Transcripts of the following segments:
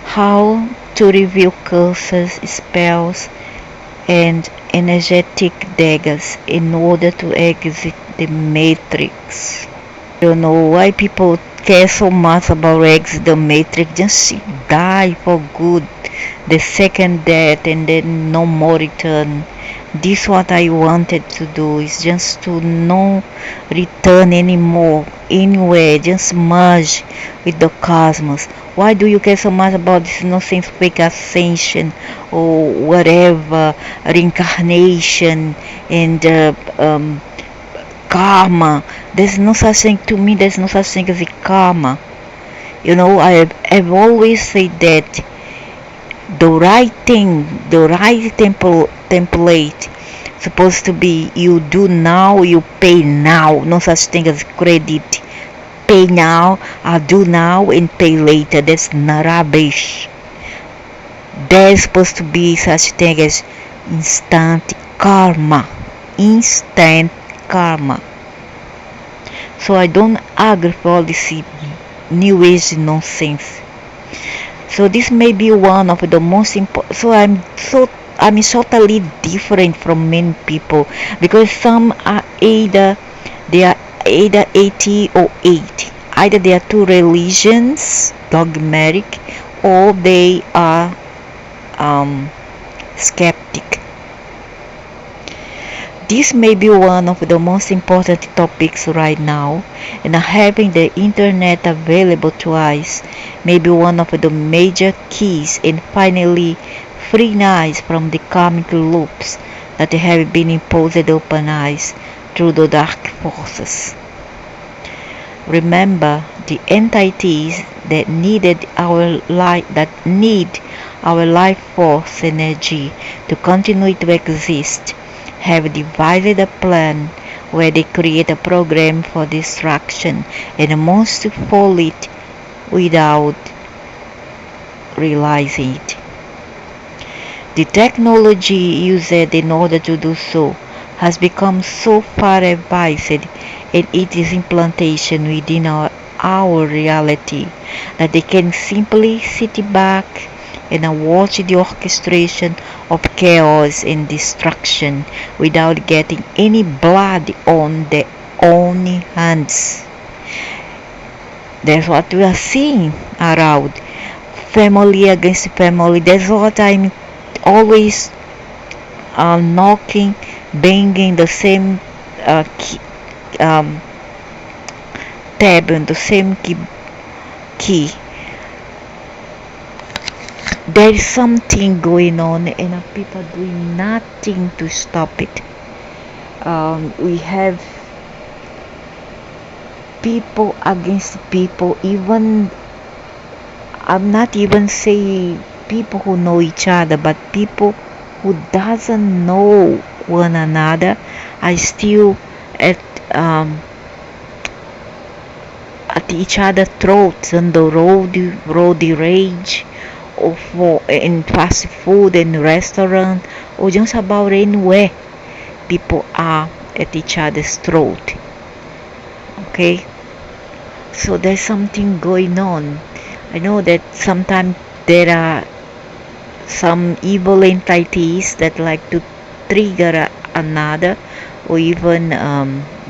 how to review curses, spells, and energetic daggers in order to exit the matrix. I don't know why people care so much about exit the matrix. Just die for good. The second death and then no more return. This what I wanted to do is just to no return anymore anywhere, just merge with the cosmos. Why do you care so much about this nonsense fake ascension or whatever, reincarnation and karma? There's no such thing to me, there's no such thing as a karma. I've always said that the right thing, the right template supposed to be you do now, you pay now. No such thing as credit. Pay now, I'll do now and pay later. That's rubbish. There's supposed to be such thing as instant karma. Instant karma. So I don't agree for all this new age nonsense. So this may be one of the most important. So I'm totally different from many people because some are either 80 or 80. Either they are two religions, dogmatic, or they are skeptic. This may be one of the most important topics right now, and having the internet available to us may be one of the major keys in finally freeing us from the karmic loops that have been imposed upon us through the dark forces. Remember, the entities that need our life force energy to continue to exist have devised a plan where they create a program for destruction and most follow it without realizing it. The technology used in order to do so has become so far advanced in its implantation within our reality that they can simply sit back and watch the orchestration of chaos and destruction without getting any blood on their own hands. That's what we are seeing around. Family against family. That's what I'm always knocking, banging the same tab and the same key. There is something going on and people doing nothing to stop it. We have people against people, even I'm not even saying people who know each other, but people who doesn't know one another are still at each other's throats on the road rage, or in fast food and restaurant, or just about anywhere. People are at each other's throat. Okay, so there's something going on. I know that sometimes there are some evil entities that like to trigger another or even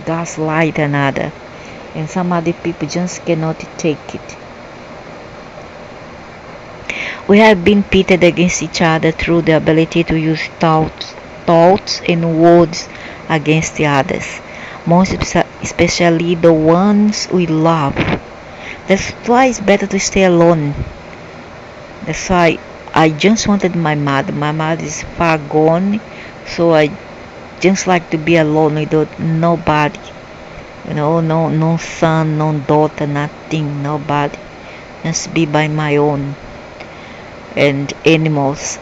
gaslight another, and some other people just cannot take it. We have been pitted against each other through the ability to use thoughts and words against the others, most especially the ones we love. That's why it's better to stay alone. That's why I just wanted my mother. My mother is far gone, so I just like to be alone without nobody. No son, no daughter, nothing, nobody. Just be by my own. And animals.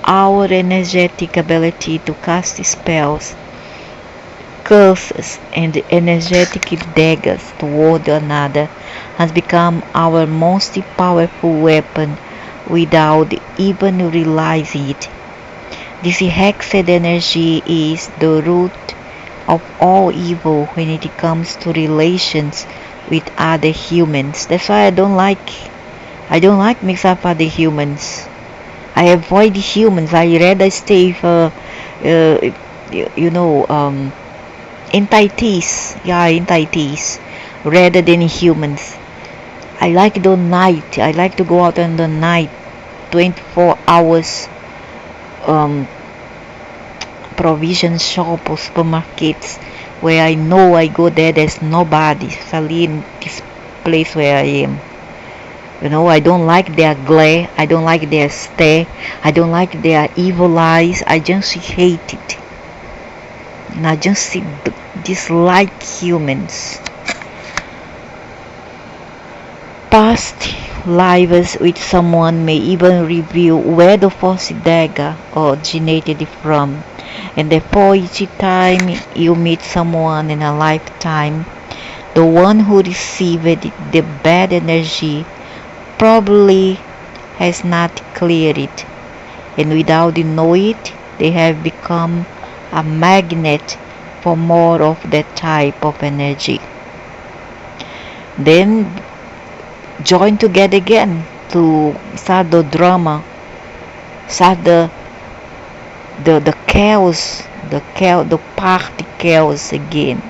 Our energetic ability to cast spells, curses, and energetic daggers toward another has become our most powerful weapon without even realizing it. This hexed energy is the root of all evil when it comes to relations with other humans. That's why I don't like I don't like mix up other humans. I avoid humans. I rather stay for, you know, entities. Yeah, entities, rather than humans. I like the night. I like to go out in the night, 24 hours. Um, Provision shop or supermarkets where I know I go there, there's nobody, especially in this place where I am. I don't like their glare, I don't like their stare, I don't like their evil eyes. I just hate it. And I just dislike humans. Past lives with someone may even reveal where the first dagger originated from. And therefore, each time you meet someone in a lifetime, the one who received the bad energy probably has not cleared it, and without knowing it, they have become a magnet for more of that type of energy. Then join together again to start the drama, start the chaos, the party chaos again,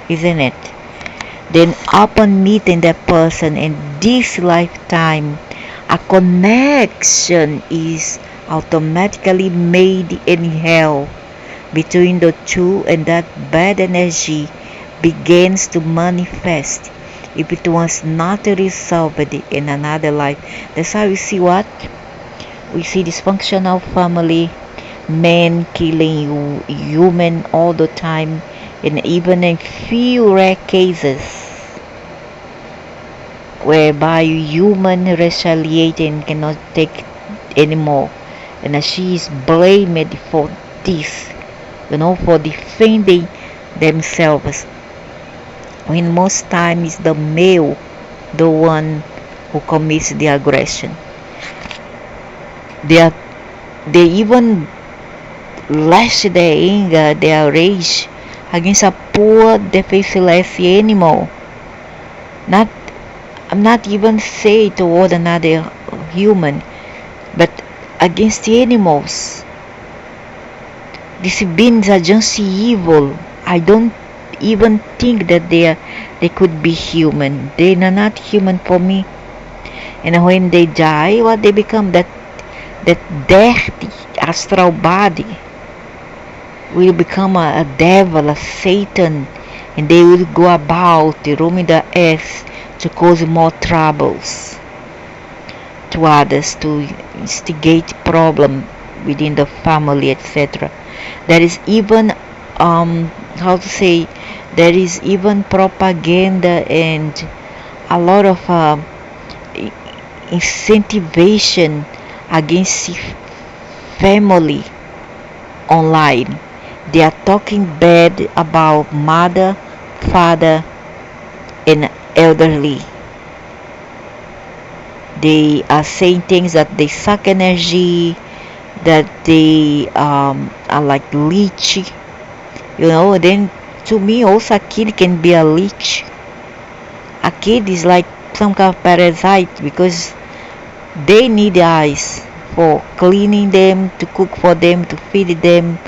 isn't it? Then upon meeting that person in this lifetime, a connection is automatically made in hell between the two, and that bad energy begins to manifest if it was not resolved in another life. That's how we see what? We see dysfunctional family, men killing human all the time, and even in few rare cases whereby human retaliating cannot take anymore, and she is blamed for this, for defending themselves, when most times the male the one who commits the aggression. They even lash their anger, their rage against a poor defenseless animal. I'm not even say toward another human, but against the animals. These beings are just evil. I don't even think that they could be human. They are not human for me. And when they die, what they become, that dirty astral body will become a devil, a Satan, and they will go about roaming the earth to cause more troubles to others, to instigate problem within the family, etc. There is even there is even propaganda and a lot of incentivation against family online. They are talking bad about mother, father, and elderly. They are saying things that they suck energy, that they are like leech. Then to me also a kid can be a leech. A kid is like some kind of parasite because they need eyes for cleaning them, to cook for them, to feed them,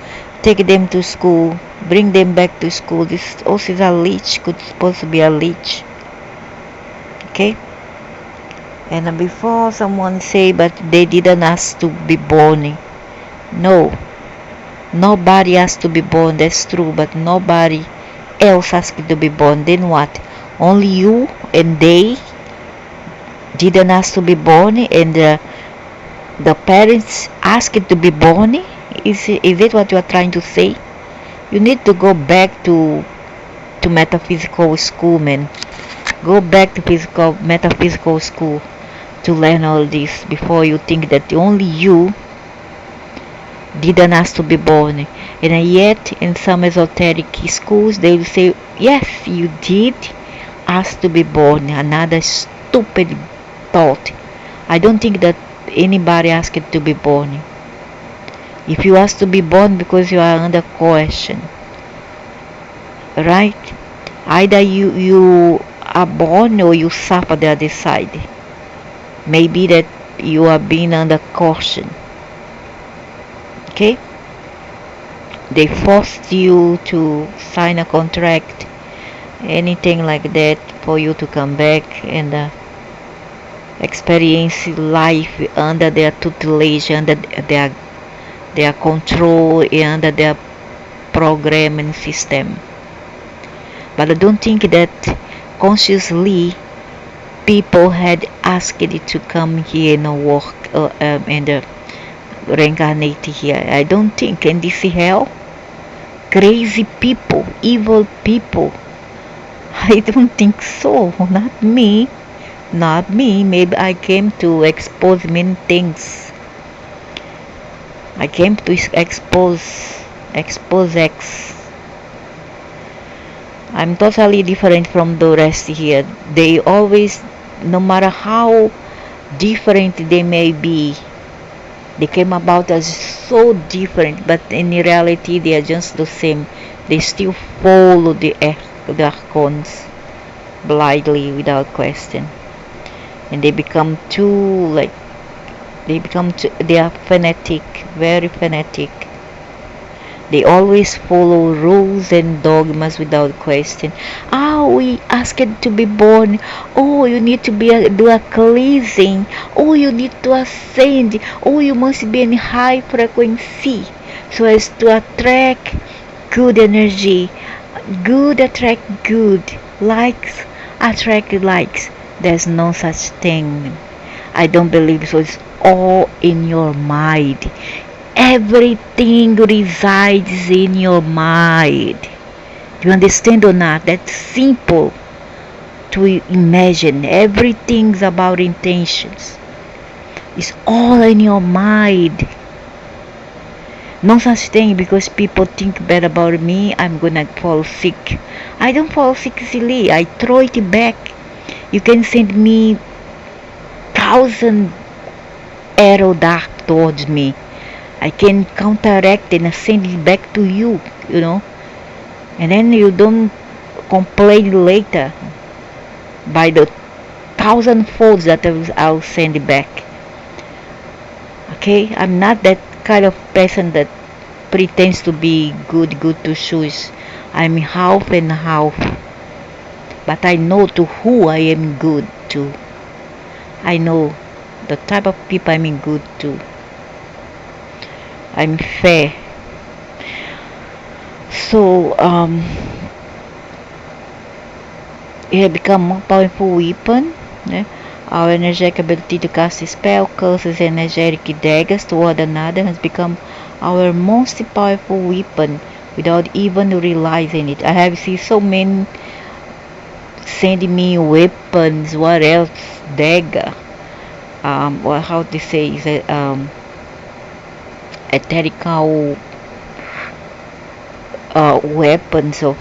take them to school, bring them back to school. This also is a leech, could supposed to be a leech. Okay? And before someone say, but they didn't ask to be born. No. Nobody has to be born, that's true, but nobody else asked to be born. Then what? Only you and they didn't ask to be born, and the parents asked to be born? Is it what you are trying to say? You need to go back to metaphysical school, man. Go back to metaphysical school to learn all this before you think that only you didn't ask to be born. And yet in some esoteric schools they will say, yes, you did ask to be born. Another stupid thought. I don't think that anybody asked to be born. If you ask to be born because you are under coercion, right? Either you are born or you suffer the other side. Maybe that you are being under caution. Okay? They forced you to sign a contract, anything like that, for you to come back and experience life under their tutelage, under their control, and under their program and system. But I don't think that consciously people had asked it to come here and work and reincarnate here. I don't think. And this hell, crazy people, evil people. I don't think so. Not me. Not me. Maybe I came to expose many things. I came to expose X. I'm totally different from the rest here. They always, no matter how different they may be, they came about as so different, but in reality they are just the same. They still follow the archons blindly without question, and they become they are fanatic, very fanatic. They always follow rules and dogmas without question. We asked to be born. Oh, you need to do a cleansing. Oh, you need to ascend. Oh, you must be in high frequency so as to attract good energy. Good attract good. Likes attract likes. There's no such thing. I don't believe so. It's all in your mind. Everything resides in your mind. Do you understand or not? That's simple to imagine. Everything's about intentions. It's all in your mind. No such thing because people think bad about me, I'm gonna fall sick. I don't fall sick silly. I throw it back. You can send me 1,000 arrow dark towards me. I can counteract and send it back to you, and then you don't complain later by the 1,000 folds that I'll send it back. Okay, I'm not that kind of person that pretends to be good to shoes. I'm half and half, but I know to who I am good to. I know the type of people I'm good to. I'm fair. So it has become more powerful weapon. Our energetic ability to cast spell, curses, and energetic daggers to one another has become our most powerful weapon without even realizing it. I have seen so many sending me weapons. What else? Dagger. How to say is it? Ethereal weapons of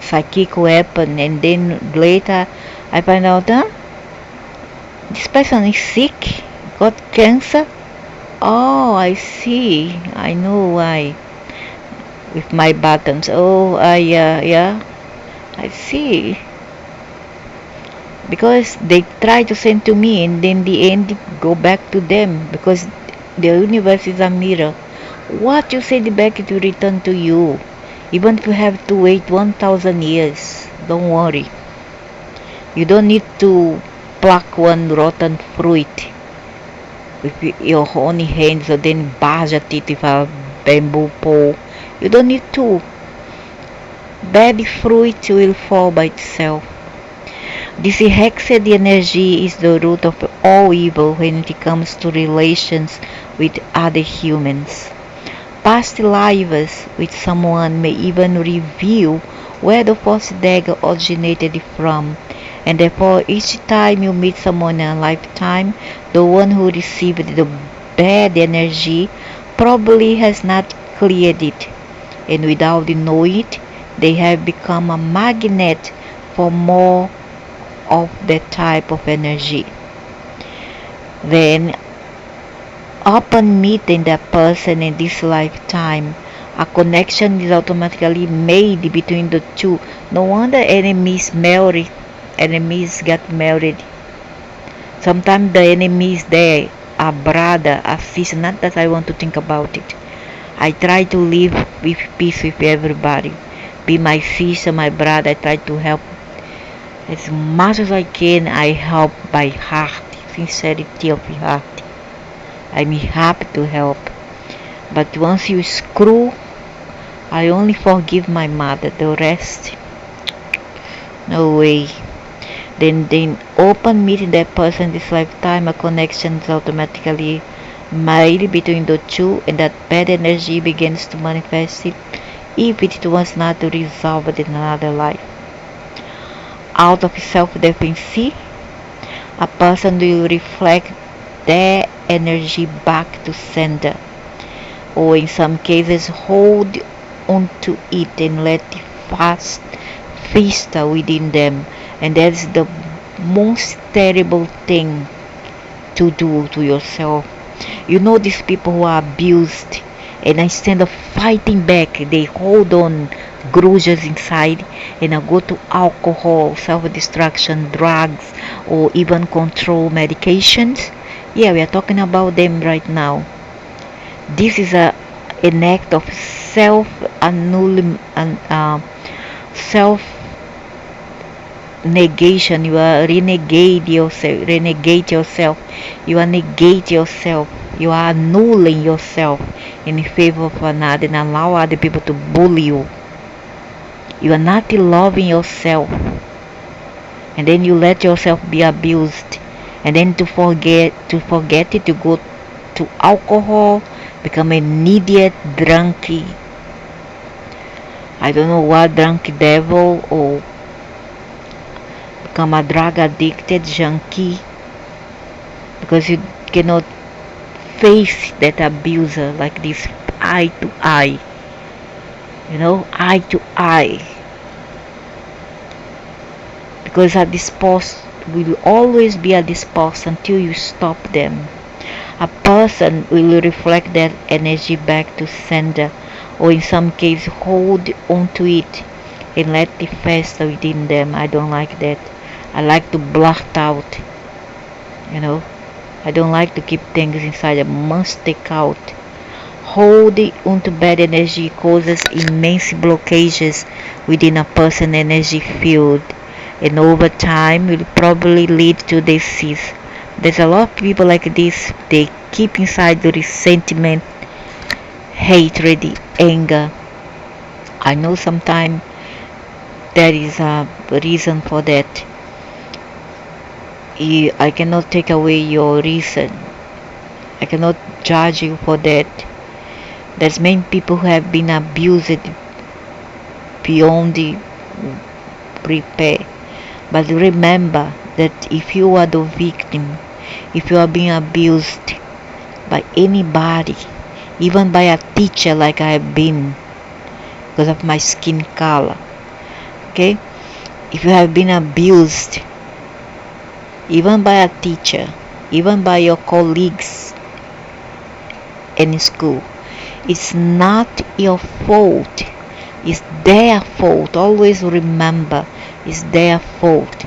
psychic weapon, and then later I find out this person is sick, got cancer. Oh, I see. I know why. With my buttons. Oh, yeah. I see. Because they try to send to me, and then the end go back to them, because the universe is a mirror. What you send back, it will return to you. Even if you have to wait 1,000 years, don't worry. You don't need to pluck one rotten fruit with your own hands or then bash at it with a bamboo pole. You don't need to. Bad fruit will fall by itself. This hexed energy is the root of all evil when it comes to relations with other humans. Past lives with someone may even reveal where the false dagger originated from, and therefore each time you meet someone in a lifetime, the one who received the bad energy probably has not cleared it, and without knowing it, they have become a magnet for more of that type of energy. Then, upon meeting that person in this lifetime, a connection is automatically made between the two. No wonder enemies get married. Sometimes the enemy is there, a brother, a sister. Not that I want to think about it. I try to live with peace with everybody. Be my sister, my brother. I try to help as much as I can. I help by heart, sincerity of heart. I'm happy to help. But once you screw, I only forgive my mother. The rest, no way. Then open meeting that person this lifetime, a connection is automatically made between the two, and that bad energy begins to manifest it if it was not resolved in another life. Out of self-defense, a person will reflect their energy back to sender, or in some cases hold onto it and let it fast fester within them. And that's the most terrible thing to do to yourself. You know, these people who are abused, and instead of fighting back, they hold on grudges inside and go to alcohol, self-destruction, drugs, or even control medications. Yeah, we are talking about them right now. This is an act of self-annulment, self negation. You are renegade yourself, you are negate yourself, you are annulling yourself in favor of another and allow other people to bully you. You are not loving yourself, and then you let yourself be abused, and then to forget it, to go to alcohol, become an idiot, drunky, I don't know what, drunk devil, or become a drug addicted junkie, because you cannot face that abuser like this, eye to eye, eye to eye, because a dispose will always be a dispose until you stop them. A person will reflect that energy back to sender, or in some case hold onto it and let it fester within them. I don't like that. I like to blurt out, I don't like to keep things inside. I must take out. Holding onto bad energy causes immense blockages within a person's energy field, and over time will probably lead to disease. There's a lot of people like this. They keep inside the resentment, hatred, anger. I know sometimes there is a reason for that. I cannot take away your reason. I cannot judge you for that. There's many people who have been abused beyond the repair. But remember that if you are the victim, if you are being abused by anybody, even by a teacher like I have been because of my skin color, okay? If you have been abused even by a teacher, even by your colleagues in school, it's not your fault, it's their fault. Always remember, it's their fault.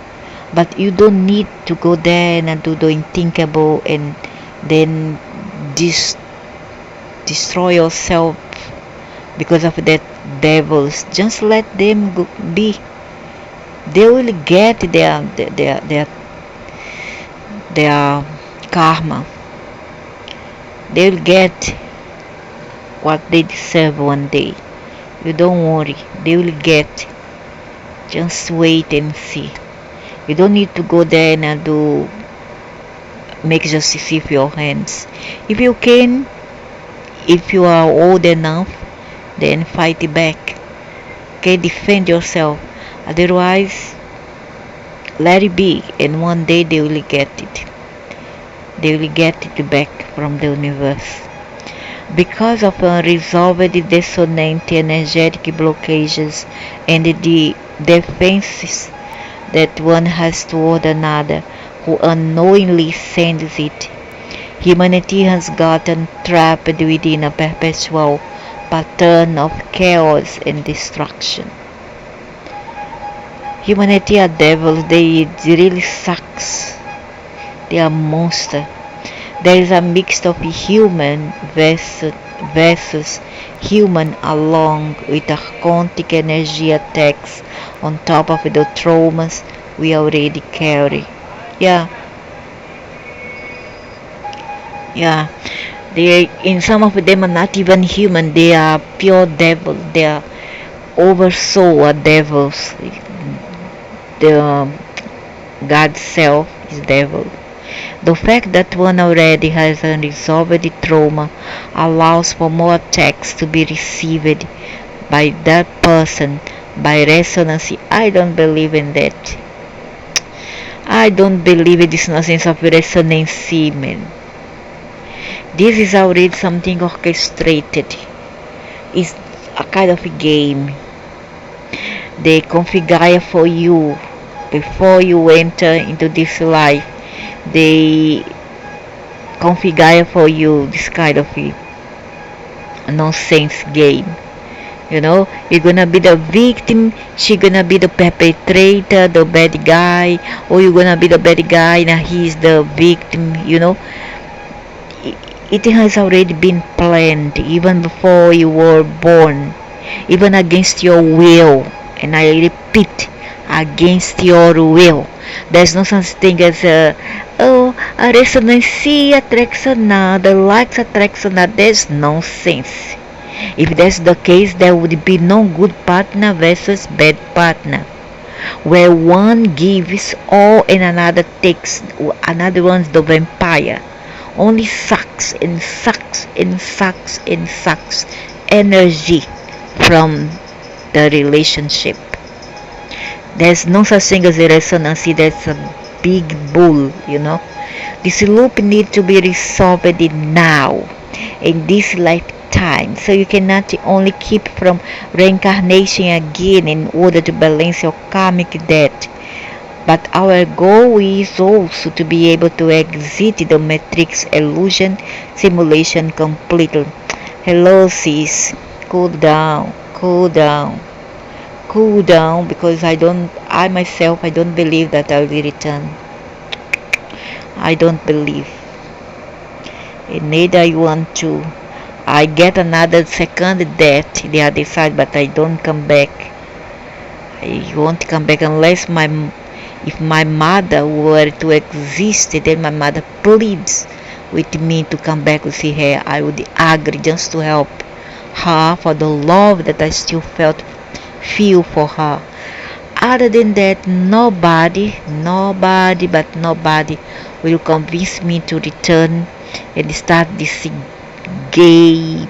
But you don't need to go there and do the unthinkable and then destroy yourself because of that devils. Just let them be. They will get their karma. They'll get what they deserve one day. You don't worry, they will get. Just wait and see. You don't need to go there and make justice with your hands. If you can, if you are old enough, then fight back. Okay, defend yourself. Otherwise, let it be, and one day they will get it. They will get it back from the universe. Because of unresolved dissonant energetic blockages and the defenses that one has toward another who unknowingly sends it, humanity has gotten trapped within a perpetual pattern of chaos and destruction. Humanity are devils. They really sucks. They are monster. There is a mix of human versus human, along with the quantic energy attacks on top of the traumas we already carry. Yeah, yeah. They, in some of them are not even human. They are pure devil. They are oversoul are devils. The God's self is devil. The fact that one already has unresolved trauma allows for more attacks to be received by that person by resonance. I don't believe in that. I don't believe in this nonsense of resonance, man. This is already something orchestrated. It's a kind of a game. They configure for you before you enter into this life. They configure for you this kind of a nonsense game. You're gonna be the victim, she gonna be the perpetrator, the bad guy, or you're gonna be the bad guy and he's the victim. It has already been planned even before you were born, even against your will. And I repeat, against your will. There's no such thing as a resonance attracts another, likes attracts another. There's nonsense. If that's the case, there would be no good partner versus bad partner, where one gives all and another takes. Another one's the vampire, only sucks and sucks and sucks and sucks energy from the relationship. There's no such thing as a resonance. That's a big bull. This loop needs to be resolved now, in this lifetime. So you cannot only keep from reincarnation again in order to balance your karmic debt. But our goal is also to be able to exit the matrix illusion simulation completely. Hello sis, cool down, cool down, cool down, because I myself don't believe that I will return. I don't believe. And neither I want to. I get another second death the other side, but I don't come back. I won't come back unless if my mother were to exist, then my mother pleads with me to come back to see her. I would agree just to help her for the love that I still feel for her. Other than that, nobody will convince me to return and start this gay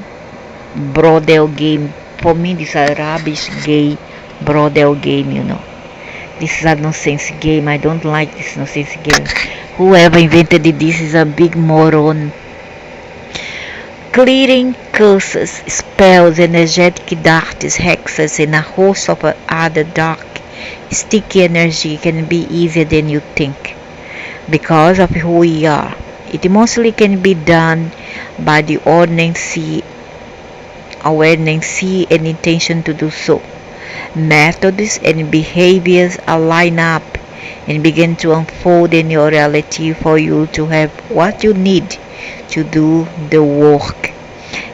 brothel game. For me, this is a rubbish gay brothel game. This is a nonsense game. I don't like this nonsense game. Whoever invented this is a big moron. Clearing curses, spells, energetic darts, hexes, and a host of other dark, sticky energy can be easier than you think because of who we are. It mostly can be done by the awareness and intention to do so. Methods and behaviors align up and begin to unfold in your reality for you to have what you need to do the work.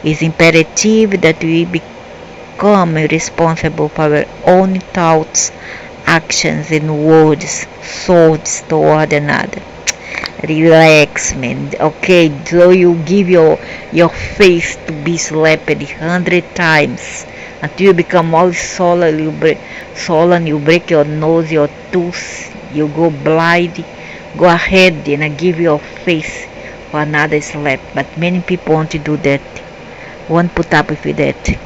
It's imperative that we become responsible for our own thoughts, actions, and words, thoughts toward another. Relax, man. Okay, so you give your face to be slapped 100 times until you become all swollen. You break your nose, your tooth, you go blind. Go ahead and give your face for another slap. But many people want to do that. Won't put up with that.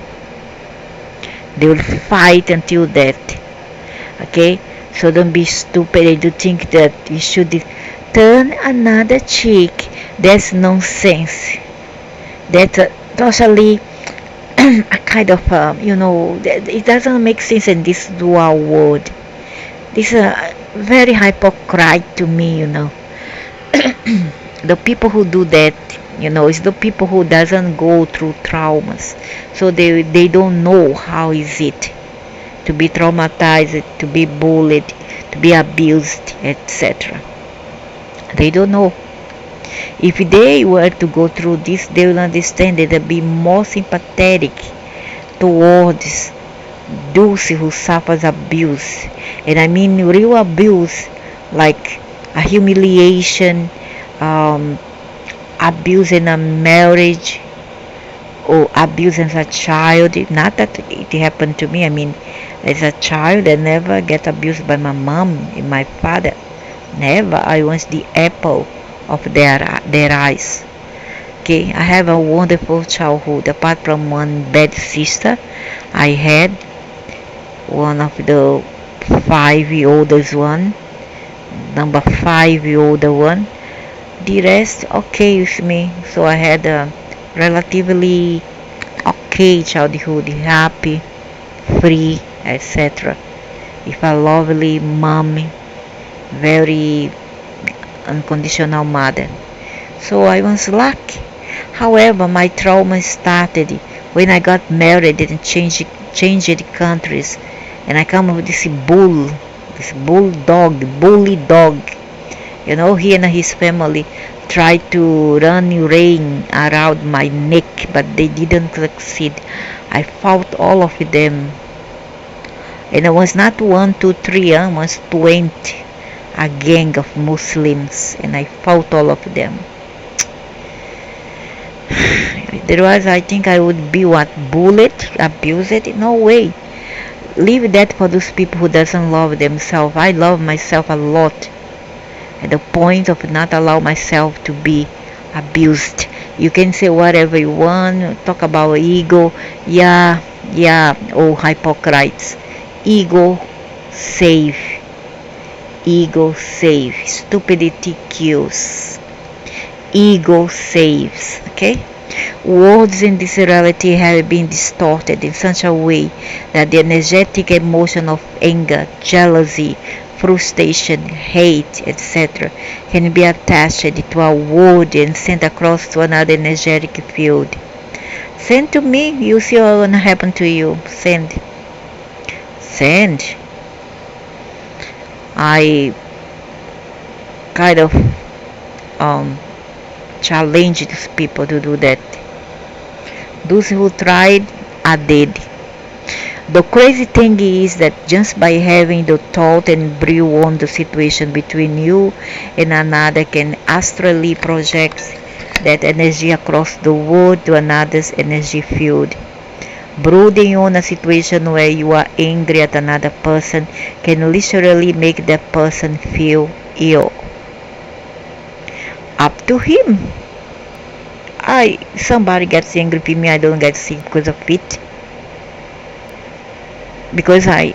They will fight until death. Okay, so don't be stupid and you think that you should turn another cheek. That's nonsense. That's totally a kind of it doesn't make sense in this dual world. This is very hypocrite to me. The people who do that, it's the people who doesn't go through traumas, so they don't know how is it to be traumatized, to be bullied, to be abused, etc. They don't know. If they were to go through this, they will understand that they'll be more sympathetic towards those who suffers abuse. And I mean real abuse, like a humiliation, um, abuse in a marriage, or abuse as a child. Not that it happened to me. I mean, as a child, I never get abused by my mom and my father. Never. I was the apple of their eyes. Okay, I have a wonderful childhood. Apart from one bad sister, I had one of the 5 year oldest one, number 5 year older one. The rest okay with me. So I had a relatively okay childhood, happy, free, etc. With a lovely mommy, very unconditional mother. So I was lucky. However, my trauma started when I got married and changed countries, and I come with this bully dog. You know, he and his family tried to run rain around my neck, but they didn't succeed. I fought all of them, and it was not one, two, three, it was 20, a gang of Muslims, and I fought all of them. Otherwise, I think I would be what, bullied, abused? No way. Leave that for those people who doesn't love themselves. I love myself a lot, at the point of not allow myself to be abused. You can say whatever you want, talk about ego. Yeah, oh hypocrites. Ego save. Ego save. Stupidity kills. Ego saves. Okay? Words in this reality have been distorted in such a way that the energetic emotion of anger, jealousy, frustration, hate, etc. can be attached to a word and sent across to another energetic field. Send to me, you see what will happen to you. Send. I kind of challenge these people to do that. Those who tried are dead. The crazy thing is that just by having the thought and brew on the situation between you and another can astrally project that energy across the world to another's energy field. Brooding on a situation where you are angry at another person can literally make that person feel ill. Up to him. Somebody gets angry with me, I don't get sick because of it. Because I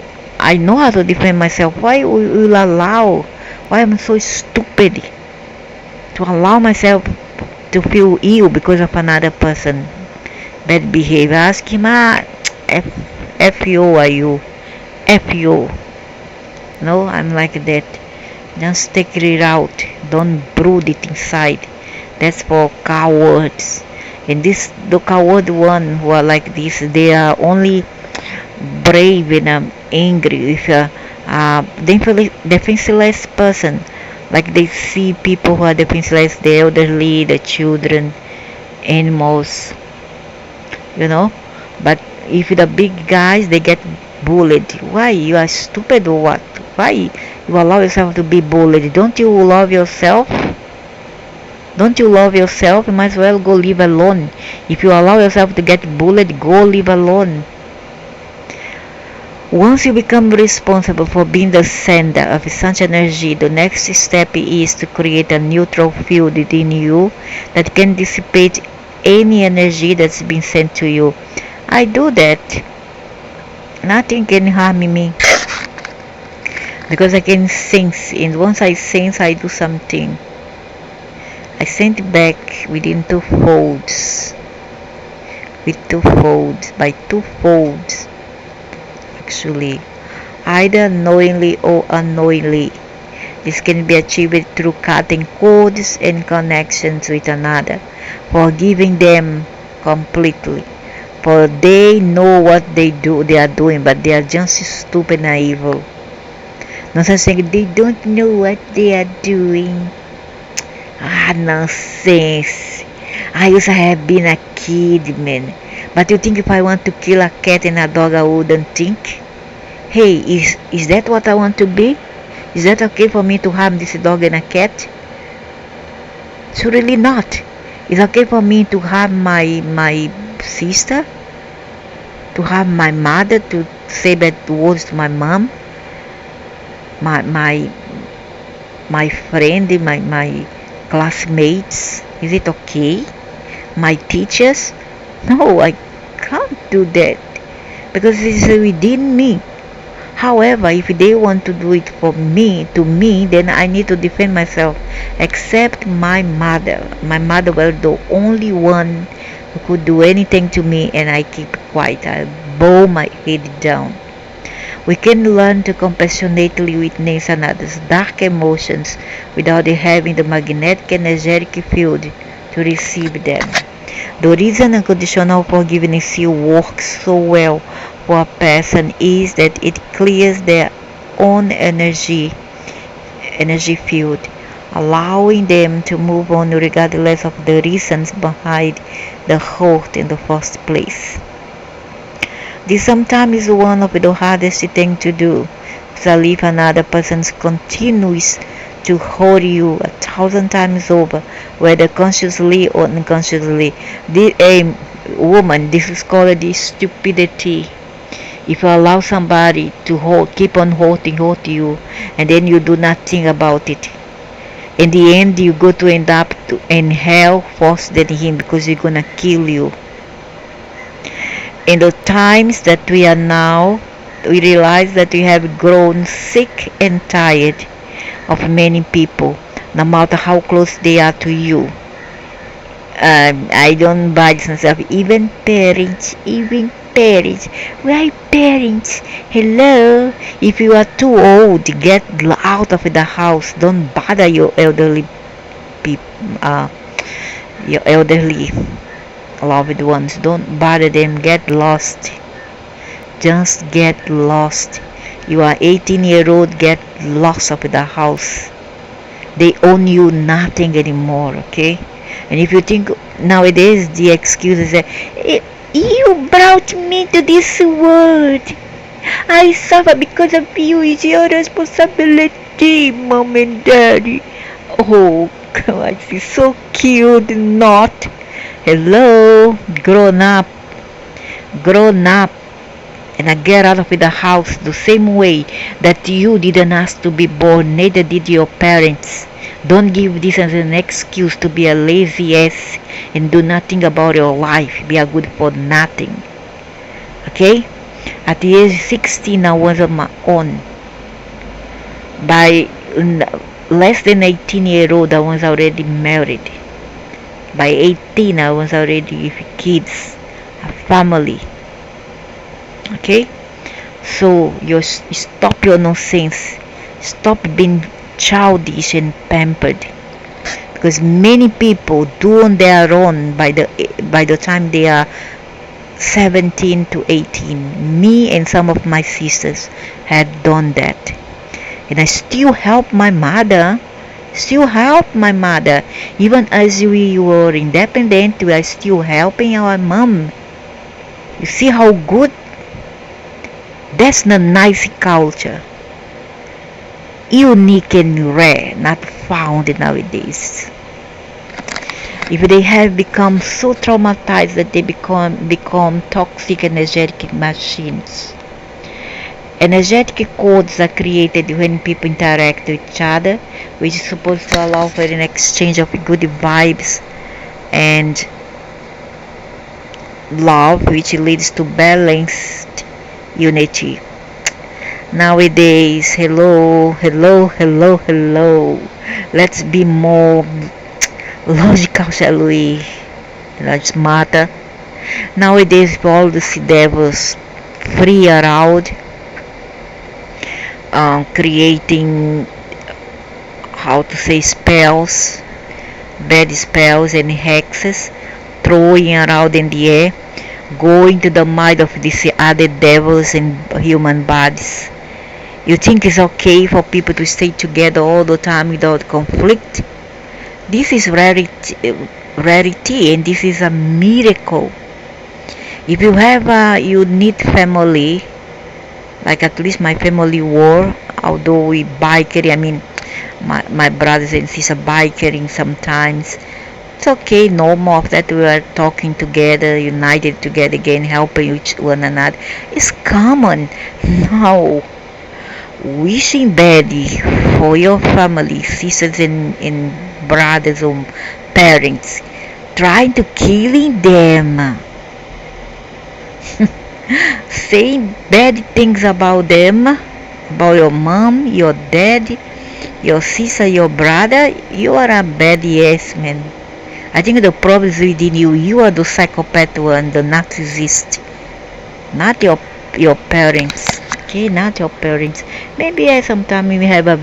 know how to defend myself. Why I'm so stupid to allow myself to feel ill because of another person bad behavior? Ask him, F you are you? F you. No, I'm like that. Just take it out. Don't brood it inside. That's for cowards. And the coward one who are like this, they are only brave and angry with defenseless person. Like they see people who are defenseless, the elderly, the children, animals, you know. But if the big guys, they get bullied. Why? You are stupid or what? Why you allow yourself to be bullied? Don't you love yourself? Don't you love yourself? You might as well go live alone. If you allow yourself to get bullied, go live alone. Once you become responsible for being the sender of such energy, the next step is to create a neutral field within you that can dissipate any energy that's been sent to you. I do that. Nothing can harm me because I can sense, and once I sense, I do something. I send it back within two folds. By two folds. Actually, either knowingly or unknowingly. This can be achieved through cutting cords and connections with another, forgiving them completely. For they know what they are doing, but they are just stupid and evil. No such thing, they don't know what they are doing. Ah, nonsense. I used to have been a kid, man. But you think if I want to kill a cat and a dog, I wouldn't think? Hey, is that what I want to be? Is that okay for me to harm this dog and a cat? Surely not. It's okay for me to harm my sister, to harm my mother, to say bad words to my mom, my my my friend, my classmates. Is it okay? My teachers? No, I can't do that because it's within me. However, if they want to do it for me, to me, then I need to defend myself. Except my mother. My mother was the only one who could do anything to me, and I keep quiet. I bow my head down. We can learn to compassionately witness another's dark emotions without having the magnetic energetic field to receive them. The reason unconditional forgiveness works so well for a person is that it clears their own energy field, allowing them to move on regardless of the reasons behind the hurt in the first place. This sometimes is one of the hardest things to do, because if another person continues to hurt you 1,000 times over, whether consciously or unconsciously. This is called the stupidity. If you allow somebody to keep on hurting you, and then you do nothing about it, in the end you go to end up in hell worse than him, because he's gonna kill you. In the times that we are now, we realize that we have grown sick and tired of many people, no matter how close they are to you. I don't buy this myself. Even parents. We are parents. Hello. If you are too old, get out of the house. Don't bother your elderly people. Your elderly loved ones. Don't bother them. Get lost. Just get lost. You are 18-year-old. Get lost of the house. They own you nothing anymore. Okay. And if you think nowadays the excuse is that you brought me to this world, I suffer because of you, it's your responsibility, mom and daddy. Oh God, she's so cute. Not. Hello, grown up, and I get out of the house the same way that you didn't ask to be born, neither did your parents. Don't give this as an excuse to be a lazy ass and do nothing about your life. Be a good for nothing. Okay? At the age 16, I was on my own. By less than 18-year-old, I was already married. By 18, I was already with kids, a family. Okay? So you stop your nonsense. Stop being childish and pampered, because many people do on their own by the time they are 17 to 18. Me and some of my sisters had done that, and I still help my mother. Even as we were independent, we are still helping our mom. You see how good? That's the nice culture. Unique and rare, not found nowadays. If they have become so traumatized that they become toxic energetic machines. Energetic codes are created when people interact with each other, which is supposed to allow for an exchange of good vibes and love, which leads to balanced unity. Nowadays, hello, let's be more logical, shall we? That's matter. Nowadays, all the sea devils free around, creating, how to say, spells, bad spells and hexes, throwing around in the air, going to the mind of these other devils in human bodies. You think it's okay for people to stay together all the time without conflict? This is rarity, and this is a miracle. If you have a unique family, like at least my family were, although we bikering, I mean, my brothers and sisters bikering sometimes. It's okay, normal of that we are talking together, united together again, helping each one another. It's common. Now, wishing badly for your family, sisters and brothers or parents, trying to killing them, saying bad things about them, about your mom, your dad, your sister, your brother. You are a bad yes man. I think the problem is within you. You are the psychopath one, the narcissist, not your parents. Okay, not your parents. Maybe sometime we have a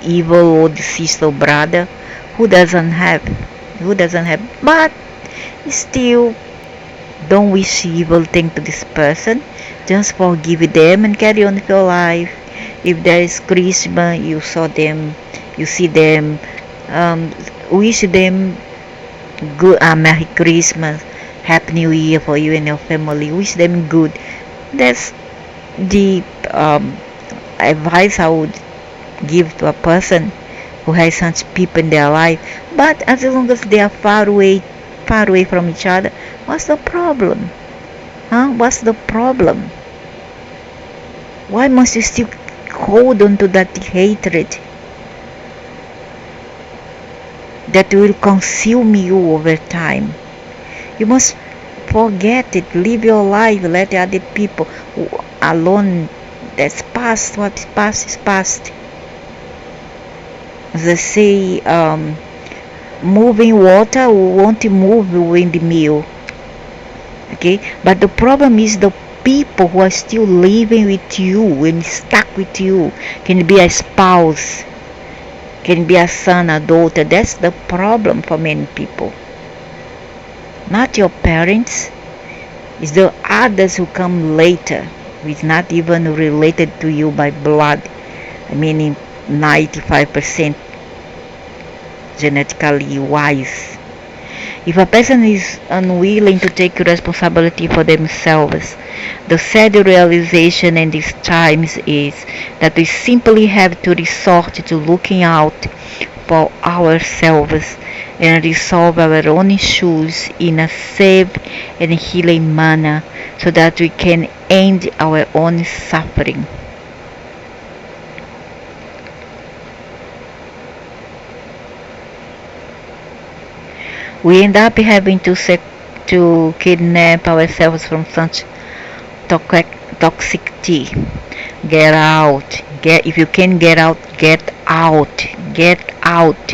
evil old sister or brother who doesn't have, but still don't wish evil thing to this person. Just forgive them and carry on with your life. If there is Christmas, you see them, wish them good, Merry Christmas, Happy New Year for you and your family. Wish them good. That's the advice I would give to a person who has such people in their life. But as long as they are far away from each other, what's the problem? What's the problem? Why must you still hold on to that hatred that will consume you over time? You must forget it. Live your life. Let the other people alone. That's past. What is past is past. As they say, moving water won't move the windmill. Okay, but the problem is the people who are still living with you and stuck with you. Can be a spouse, can be a son, a daughter. That's the problem for many people. Not your parents. It's the others who come later, who is not even related to you by blood. I mean, in 95% genetically wise. If a person is unwilling to take responsibility for themselves, the sad realization in these times is that we simply have to resort to looking out for ourselves and resolve our own issues in a safe and healing manner so that we can end our own suffering. We end up having to kidnap ourselves from such toxicity. Get out. If you can get out, get out. Get out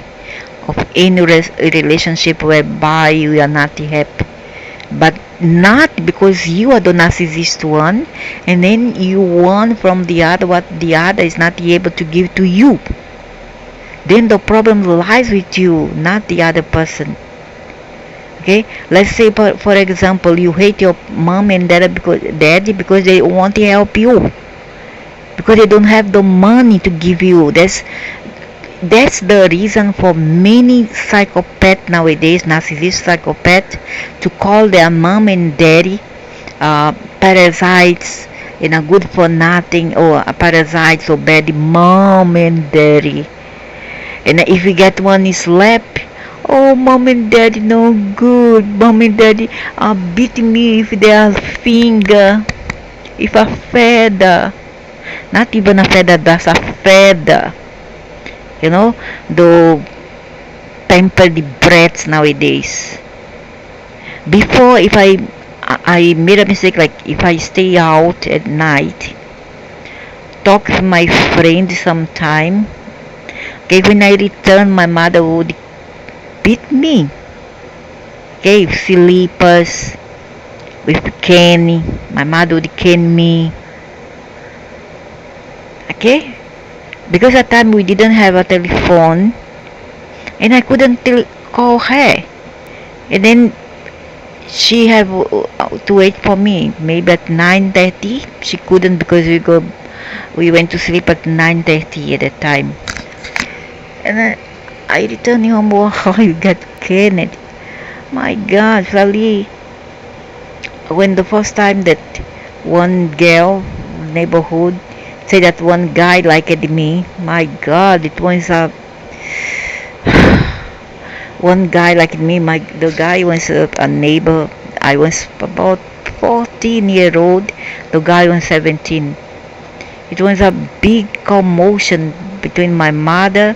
of any relationship whereby you are not happy. But not because you are the narcissist one, and then you want from the other what the other is not able to give to you. Then the problem lies with you, not the other person. Okay, let's say for example, you hate your mom and daddy because they want to help you, because they don't have the money to give you. That's the reason for many psychopaths nowadays, narcissist psychopaths, to call their mom and daddy parasites and a good for nothing, or parasites or bad mom and daddy. And if you get one is slap, oh, mom and daddy no good. Mom and daddy beat me with their finger, with a feather. Not even a feather, that's a feather. You know, the tempered brats nowadays. Before, if I made a mistake, like if I stay out at night, talk with my friend sometime. Okay, when I return, my mother would beat me. Okay, with slippers, with cane. My mother would cane me. Okay, because at that time we didn't have a telephone, and I couldn't call her. And then she had to wait for me. Maybe at 9:30. She couldn't because we went to sleep at 9:30 at that time. And I returned home. Wow, you got Kennedy. My God, really. When the first time that one girl neighborhood say that one guy liked me, my God, it was a one guy liked me. The guy was a neighbor. I was about 14-year old. The guy was 17. It was a big commotion between my mother,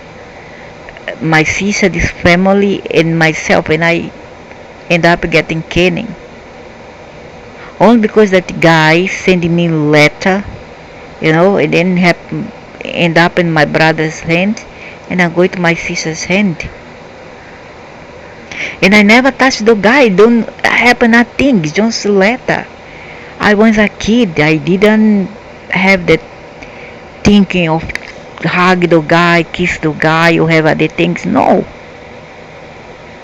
my sister, this family, and myself, and I end up getting caning. Only because that guy sent me letter, it didn't end up in my brother's hand, and I go to my sister's hand. And I never touched the guy, don't happen nothing, just a letter. I was a kid, I didn't have that thinking of hug the guy, kiss the guy, or have other things. No.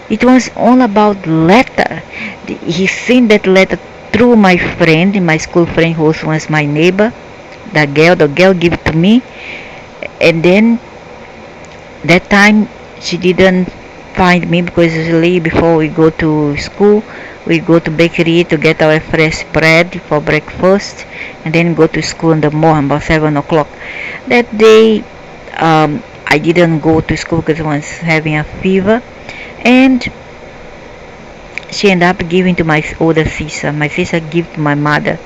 It was all about letter. He sent that letter through my friend, my school friend who was my neighbor. The girl gave it to me. And then that time she didn't find me because usually before we go to school, we go to bakery to get our fresh bread for breakfast and then go to school in the morning about 7 o'clock. That day I didn't go to school because I was having a fever, and she ended up giving to my older sister. My sister gave to my mother.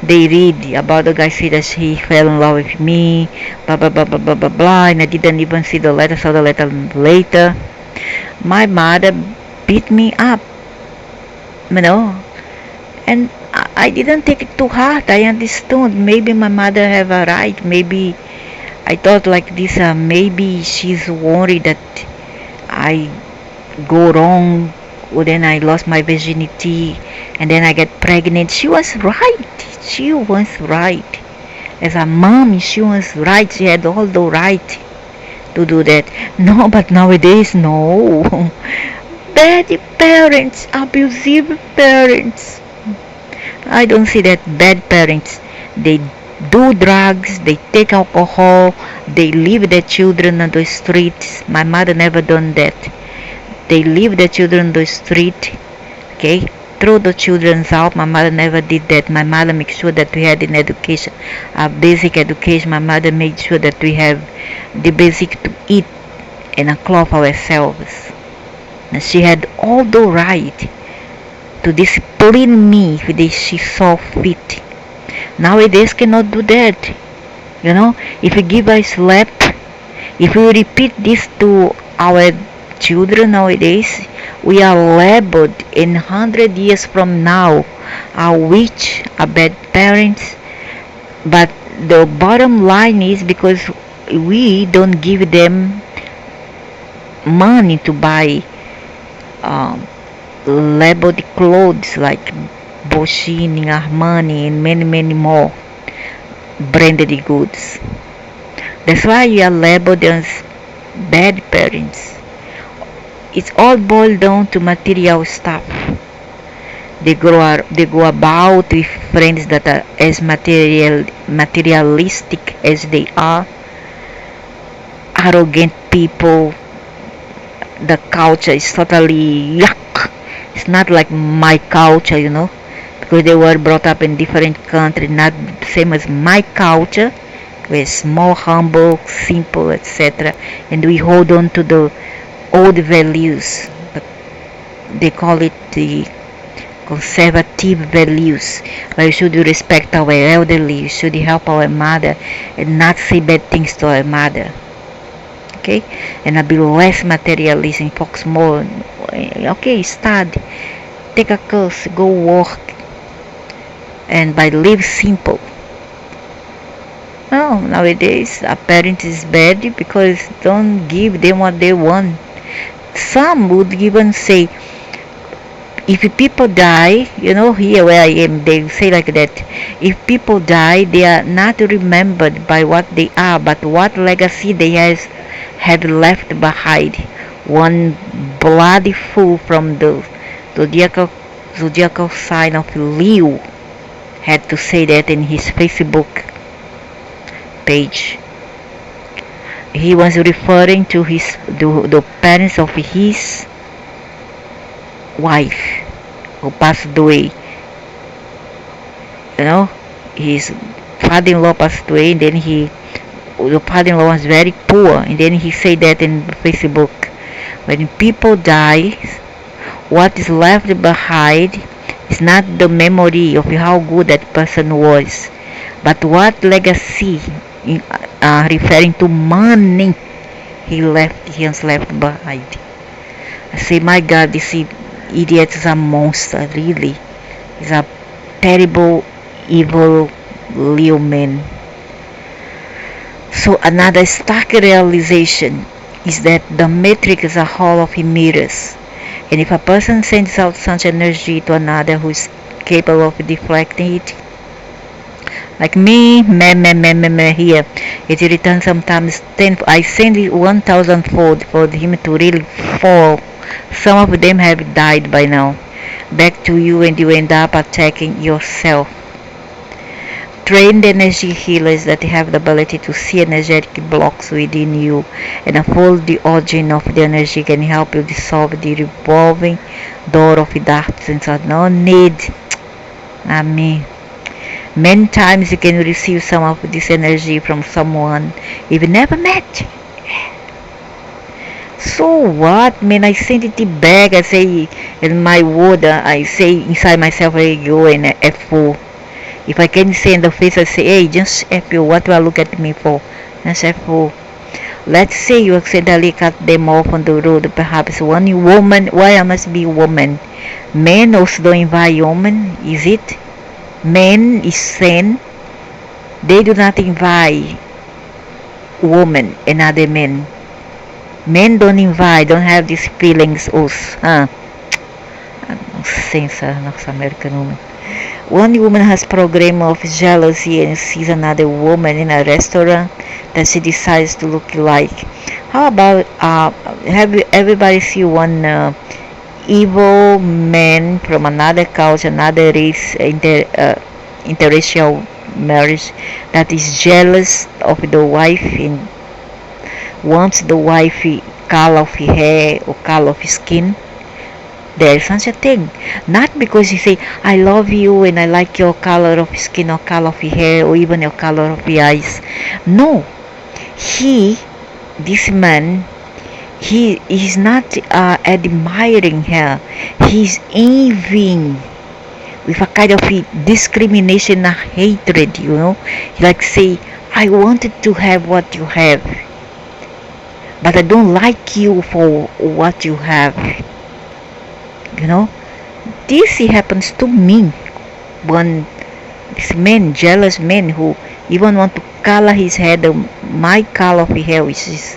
They read about the guy said that he fell in love with me, blah blah blah blah blah blah blah, and I didn't even see the letter, saw the letter later. My mother beat me up, and I didn't take it too hard. I understood. Maybe my mother have a right. Maybe I thought like this. Maybe she's worried that I go wrong, or then I lost my virginity, and then I get pregnant. She was right. She was right. As a mom, she was right. She had all the right to do that. No, but nowadays, no. Bad parents, abusive parents. I don't see that bad parents. They do drugs, they take alcohol, they leave their children on the streets. My mother never done that. They leave their children on the street, okay? Throw the children out. My mother never did that. My mother makes sure that we had an education, a basic education. My mother made sure that we have the basic to eat and a cloth ourselves. And she had all the right to discipline me if she saw fit. Nowadays cannot do that. If you give a slap, if we repeat this to our children nowadays, we are labeled in 100 years from now a witch, a bad parents. But the bottom line is because we don't give them money to buy labeled clothes like Boschini, Armani, and many many more branded goods. That's why you are labeled as bad parents. It's all boiled down to material stuff. They go about with friends that are as materialistic as they are. Arrogant people. The culture is totally yuck. It's not like my culture, because they were brought up in different countries, not the same as my culture. We're small, humble, simple, etc. And we hold on to the old values. But they call it the conservative values, where we should respect our elderly, we should help our mother, and not say bad things to our mother. Okay, and I'll be less materialistic, focus more. Okay, study, take a course, go work, and by live simple. No, nowadays a parent is bad because don't give them what they want. Some would even say, if people die, here where I am, they say like that. If people die, they are not remembered by what they are, but what legacy they have left behind. One bloody fool from the zodiacal sign of Leo had to say that in his Facebook page. He was referring to the parents of his wife who passed away. You know, his father-in-law passed away, and then the father-in-law was very poor, and then he said that in Facebook, when people die, what is left behind is not the memory of how good that person was, but what legacy, referring to money, he has left behind. I say, my God, this idiot is a monster, really. He's a terrible, evil little man. So another stark realization is that the matrix is a hall of mirrors, and if a person sends out such energy to another who is capable of deflecting it, like me, here, it returns sometimes 10. I send it 1,000 fold for him to really fall. Some of them have died by now. Back to you, and you end up attacking yourself. Trained energy healers that have the ability to see energetic blocks within you and unfold the origin of the energy can help you dissolve the revolving door of darkness inside. No need. I mean, many times you can receive some of this energy from someone you've never met. So what? Man, I send it back. I say in my word, I say inside myself, I go and F fool. If I can say in the face, I say, hey, just F you. What do I look at me for? Just F fool. Let's say you accidentally cut them off on the road. Perhaps one woman. Why I must be woman? Men also don't invite woman. Is it? Men is sin. They do not invite woman and other men. Men don't invite, don't have these feelings also. Sense, nossa American woman. One woman has program of jealousy and sees another woman in a restaurant that she decides to look like. How about have you everybody see one evil man from another culture, another race, interracial marriage that is jealous of the wife and wants the wife color of hair or color of skin? There is such a thing. Not because you say, I love you and I like your color of skin or color of hair or even your color of the eyes. No. This man, he is not admiring her. He's envying with a kind of discrimination and hatred, Like say, I wanted to have what you have, but I don't like you for what you have. This happens to me. This man, jealous man, who even want to color his hair my color of hair, which is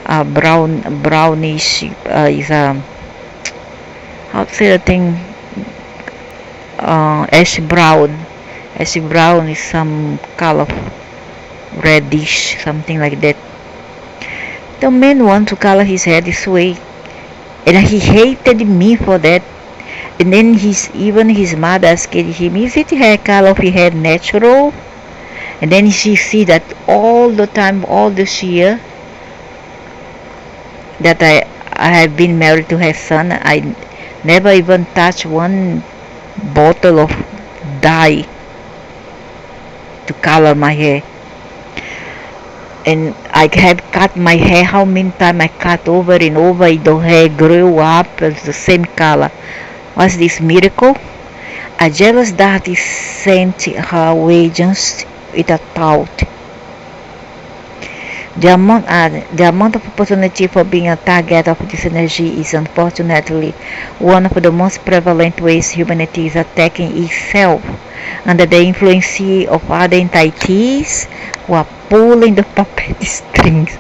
brownish, is how to say the thing, ash brown. Ash brown is some color reddish, something like that. The man want to color his hair this way, and he hated me for that. And then his mother asked him, is it hair color of your hair natural? And then she see that all the time, all this year that I have been married to her son, I never even touched one bottle of dye to color my hair. And I have cut my hair, how many times I cut over and over, the hair grew up as the same color. What's this miracle? A jealous darty sent her away just with a thought. The amount of opportunity for being a target of this energy is unfortunately one of the most prevalent ways humanity is attacking itself under the influence of other entities who are pulling the puppet strings.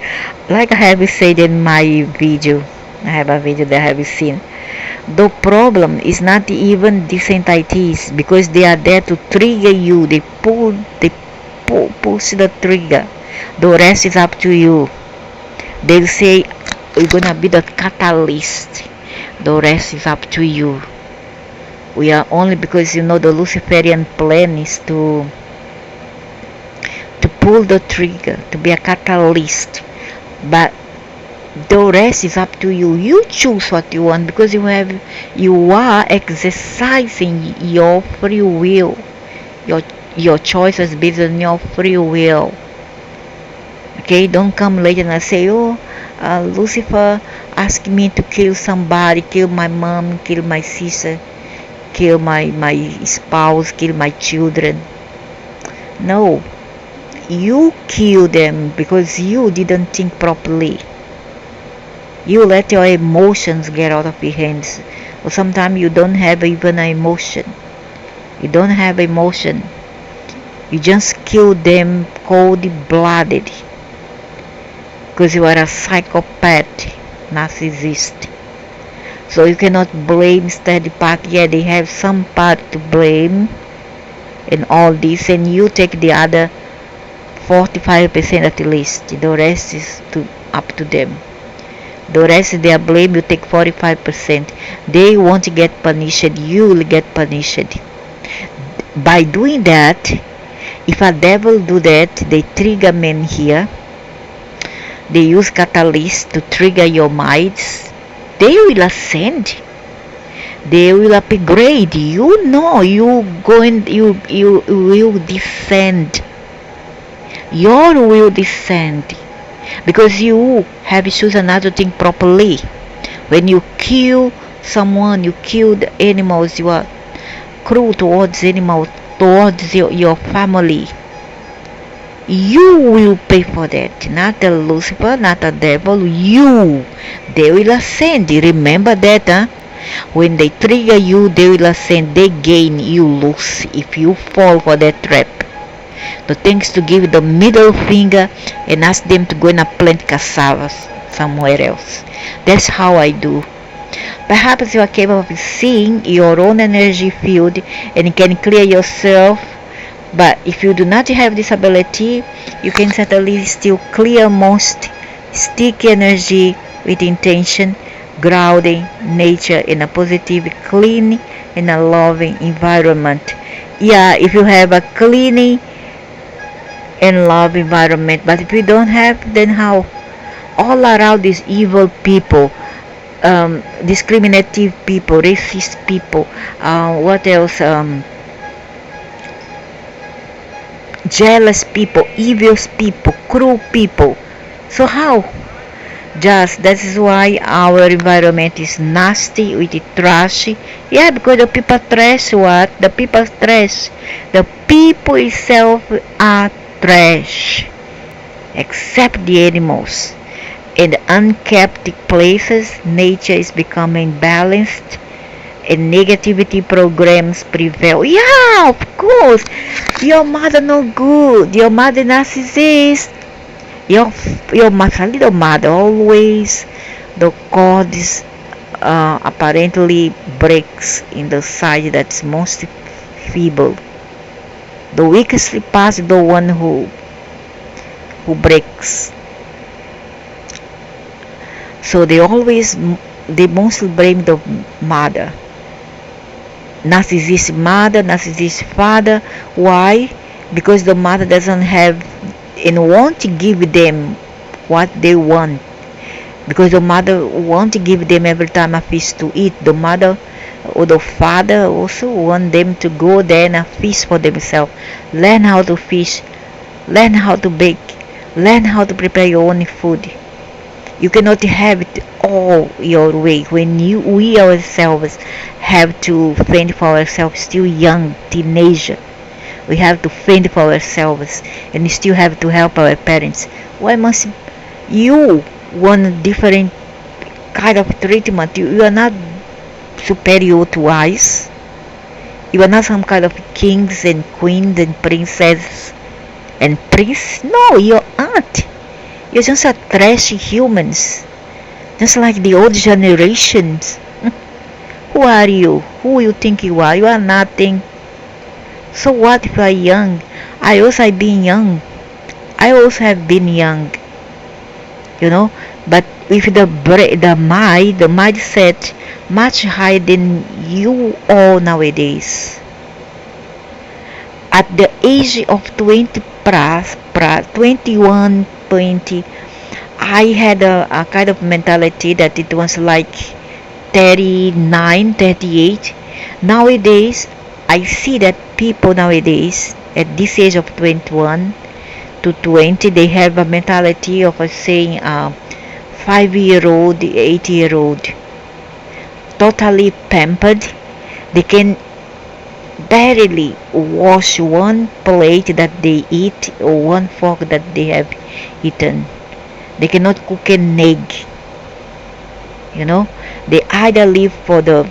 Like I have said in my video, I have a video that I have seen. The problem is not even these entities, because they are there to trigger you. They push the trigger. The rest is up to you. They'll say, we're gonna be the catalyst. The rest is up to you. We are only, because the Luciferian plan is to pull the trigger, to be a catalyst. But the rest is up to you. You choose what you want because you are exercising your free will. Your your choices based on your free will. Okay, don't come later and say, oh, Lucifer asked me to kill somebody, kill my mom, kill my sister, kill my spouse, kill my children. No, you kill them because you didn't think properly. You let your emotions get out of your hands. Or sometimes you don't have even an emotion. You don't have emotion. You just kill them cold-blooded because you are a psychopath, narcissist. So you cannot blame third party. Yeah, they have some part to blame in all this, and you take the other 45% at least. The rest is up to them. The rest is their blame. You take 45%. They won't get punished. You will get punished. By doing that, if a devil do that, they trigger men here. They use catalyst to trigger your minds. They will ascend. They will upgrade. You know you will descend. Your will descend because you have chosen another thing properly. When you kill someone, you kill the animals, you are cruel towards animals, towards your family. You will pay for that. Not the Lucifer, not the devil. You. They will ascend. Remember that, huh? When they trigger you, they will ascend. They gain, you lose if you fall for that trap. The thing is to give the middle finger and ask them to go and plant cassava somewhere else. That's how I do. Perhaps you are capable of seeing your own energy field and can clear yourself. But if you do not have this ability, you can certainly still clear most sticky energy with intention, grounding nature in a positive, clean, and a loving environment. Yeah, if you have a clean and love environment, but if you don't have, then how? All around these evil people, discriminative people, racist people, what else? Jealous people, evil people, cruel people. So how? Just that is why our environment is nasty, with it trashy. Yeah, because the people trash what? The people trash. The people itself are trash. Except the animals. In the unkept places, nature is becoming balanced and negativity programs prevail. Yeah, of course. Your mother no good. Your mother narcissist. Your little mother always the cords apparently breaks in the side that's most feeble. The weakest part is the one who breaks. So they mostly blame the mother. Narcissist mother, narcissist father. Why? Because the mother doesn't have and want to give them what they want. Because the mother want to give them every time a fish to eat. The mother or the father also want them to go there and fish for themselves. Learn how to fish. Learn how to bake. Learn how to prepare your own food. You cannot have it all your way when we ourselves have to fend for ourselves, still young, teenager. We have to fend for ourselves and we still have to help our parents. Why must you want a different kind of treatment? You are not superior to us. You are not some kind of kings and queens and princesses and prince. No, you aren't. You're just a trashy humans. Just like the old generations. Who are you? Who you think you are? You are nothing. So what if you are young? I also have been young. I also have been young. But with the mindset much higher than you all nowadays. At the age of 20 plus 21, 20, I had a kind of mentality that it was like 39, 38. Nowadays, I see that people nowadays at this age of 21 to 20, they have a mentality of saying 5-year-old, 8-year-old, totally pampered. They can barely wash one plate that they eat or one fork that they have eaten. They cannot cook an egg. They either live for the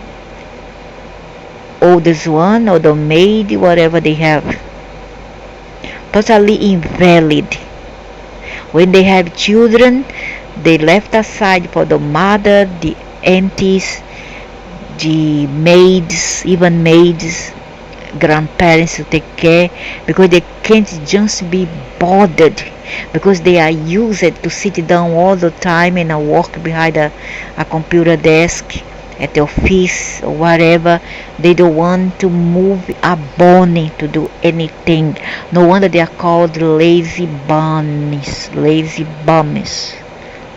oldest one or the maid, whatever they have. Totally invalid. When they have children, they left aside for the mother, the aunties, the maids, even maids, grandparents to take care, because they can't just be bothered, because they are used to sit down all the time and work behind a computer desk at the office or whatever. They don't want to move a bone to do anything. No wonder they are called lazy bunnies,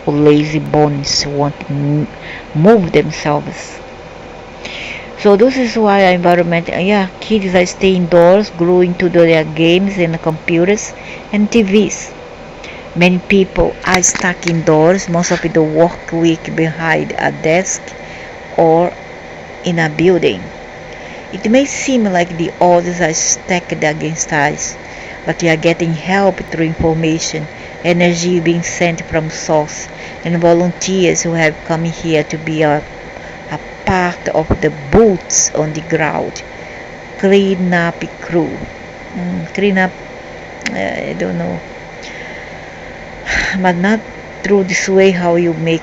or lazy bones, won't move themselves. So this is why environment, kids are staying indoors, gluing to their games and computers and TVs. Many people are stuck indoors, most of the work week behind a desk or in a building. It may seem like the odds are stacked against us, but we are getting help through information, energy being sent from source, and volunteers who have come here to be a part of the boots on the ground. Clean up crew. Clean up, I don't know. But not through this way how you make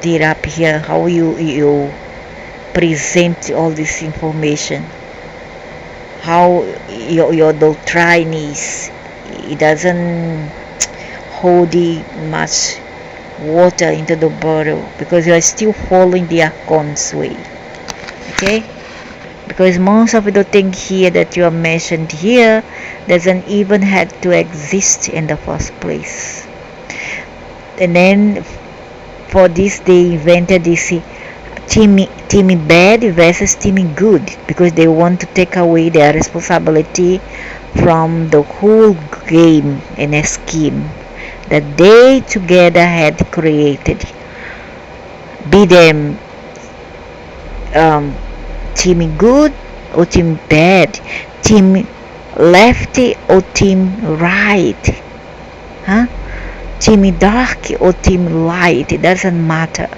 it up here, how you present all this information, how your doctrine is. It doesn't hold much water into the bottle, because you are still following the Akon's way. Okay? Because most of the things here that you are mentioned here doesn't even have to exist in the first place. And then for this they invented this teamy bad versus teamy good, because they want to take away their responsibility from the whole game and a scheme that they together had created. Be them team good or team bad, team lefty or team right, team dark or team light, it doesn't matter.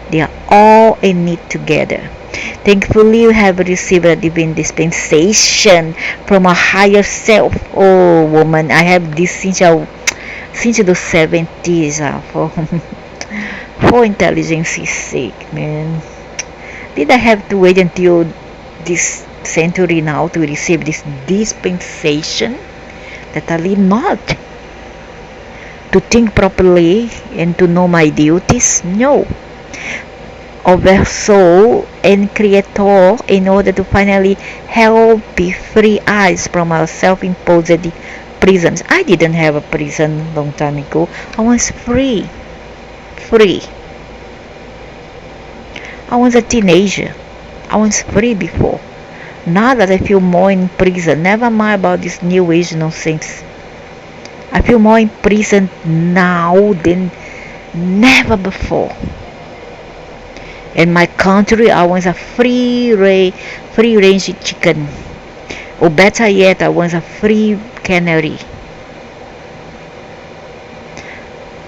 They are all in it together. Thankfully, you have received a divine dispensation from a higher self. Oh, woman, I have this since the 70s for intelligence's sake, man. Did I have to wait until this century now to receive this dispensation? Totally not. To think properly and to know my duties? No. Oversoul and creator, in order to finally help free us from our self-imposed prisons. I didn't have a prison long time ago. I was free. I was a teenager. I was free before. Now that I feel more in prison, never mind about this new age nonsense. I feel more in prison now than never before. In my country, I was a free range chicken. Or better yet, I was a free canary.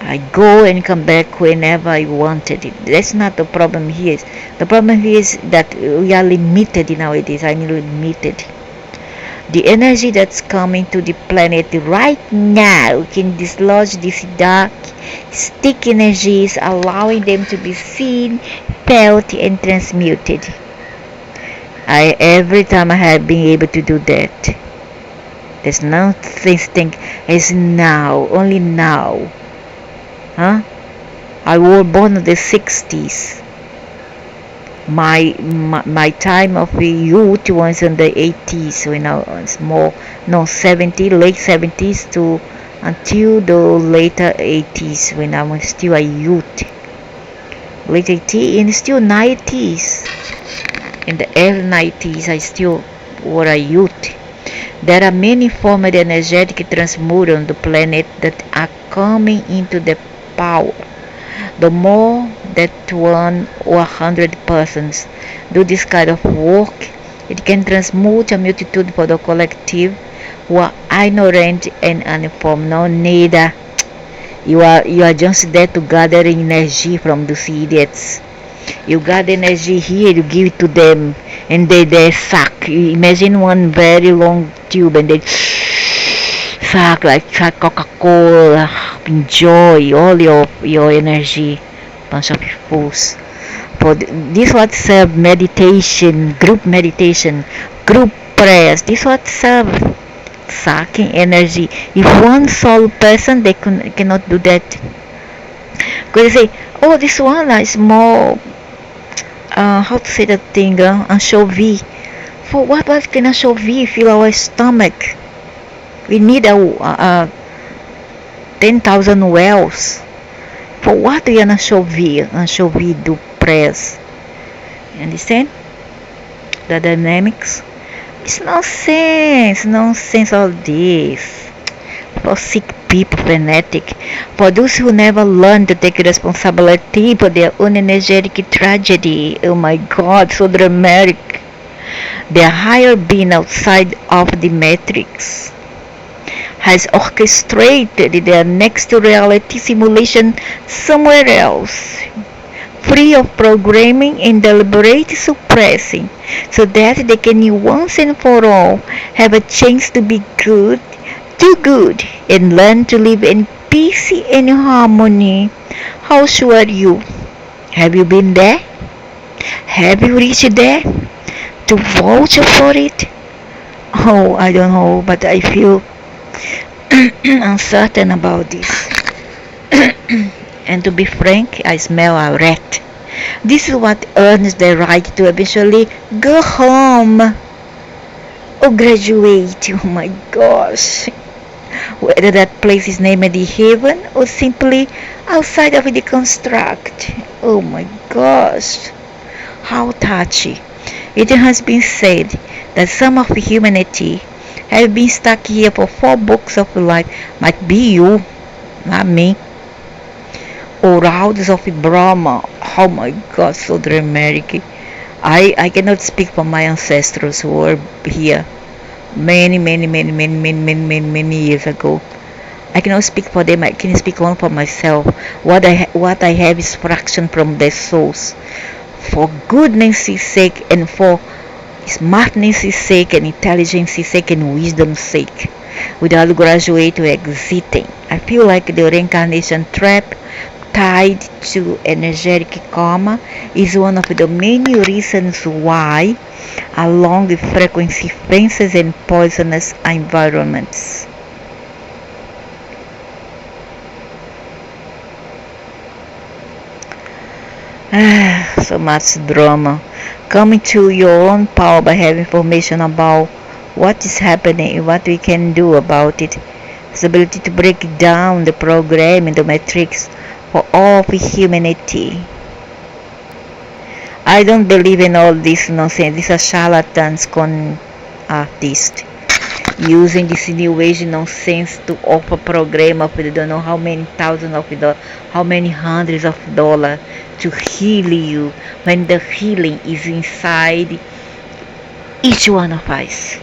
I go and come back whenever I wanted it. That's not the problem here. The problem here is that we are limited nowadays. I'm limited. The energy that's coming to the planet right now can dislodge these dark, sticky energies, allowing them to be seen, felt, and transmuted. Every time I have been able to do that. There's no thing as now, only now. I was born in the 60s. My time of youth was in the 80s, when I was late 70s to until the later 80s when I was still a youth. Late 80s and still 90s. In the early 90s, I still were a youth. There are many forms of energetic transmutation on the planet that are coming into the power. The more that one or 100 persons do this kind of work, it can transmute a multitude for the collective who are ignorant and uninformed. No need. You are just there to gather energy from those idiots. You got energy here, you give it to them, and they suck. Imagine one very long tube and they suck like Coca-Cola. Enjoy all your energy, bunch of fools. For this what serve meditation, group prayers. This what serve sucking energy. If one sole person they cannot do that, because they say, oh, this one is more how to say that thing, anchovy. For what can anchovy fill our stomach? We need a 10,000 wells. For what the anchovy do prayers? You understand? The dynamics? It's nonsense all this. For sick people, fanatic. For those who never learn to take responsibility for their own energetic tragedy. Oh my God, so dramatic. Their higher being outside of the matrix has orchestrated their next reality simulation somewhere else, free of programming and deliberate suppressing, so that they can once and for all have a chance to be good, do good, and learn to live in peace and harmony. How sure are you? Have you been there? Have you reached there? To vouch for it? Oh, I don't know, but I feel uncertain about this. And to be frank, I smell a rat. This is what earns the right to eventually go home or graduate. Oh my gosh. Whether that place is named the heaven or simply outside of the construct. Oh my gosh. How touchy. It has been said that some of humanity have been stuck here for 4 books of life. Might be you, not me. Or houses of Brahma. Oh my God, so dramatic. I cannot speak for my ancestors who were here many years ago. I cannot speak for them. I can speak only for myself. What I have is fraction from their souls. For goodness' sake and for smartness' sake and intelligence' sake and wisdom's sake, without graduate or exiting. I feel like the reincarnation trap tied to energetic karma is one of the many reasons why along the frequency fences and poisonous environments. So much drama. Coming to your own power by having information about what is happening and what we can do about it. The ability to break down the program and the matrix for all of humanity. I don't believe in all this nonsense. These are charlatans con artists using this new age nonsense to offer program of I don't know how many thousands of dollars, how many hundreds of dollars to heal you, when the healing is inside each one of us.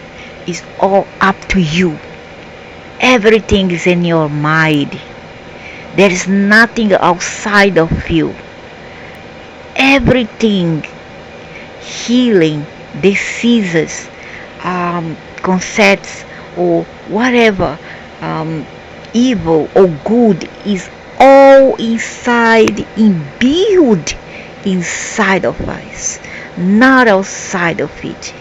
It's all up to you. Everything is in your mind. There is nothing outside of you. Everything, healing, diseases, concepts, or whatever, evil or good, is all inside, imbued inside of us, not outside of it.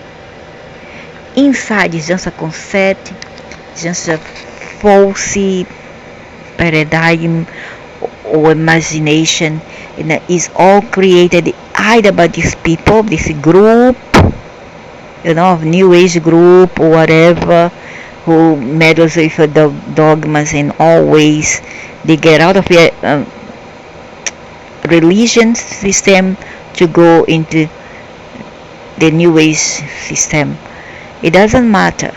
Inside is just a concept, just a false paradigm or imagination, and it is all created either by these people, this group, of new age group or whatever, who meddles with the dogmas in all ways. They get out of their religion system to go into the new age system. It doesn't matter.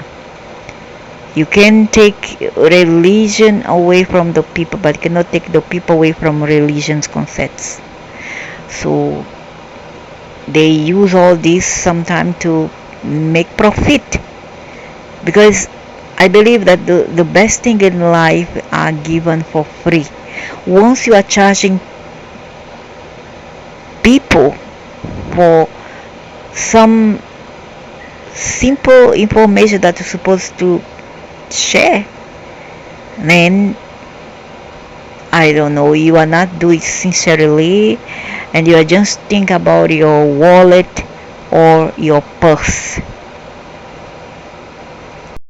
You can take religion away from the people, but you cannot take the people away from religion's concepts. So they use all this sometimes to make profit, because I believe that the best thing in life are given for free. Once you are charging people for some simple information that you're supposed to share, then I don't know, you are not doing it sincerely, and you are just think about your wallet or your purse.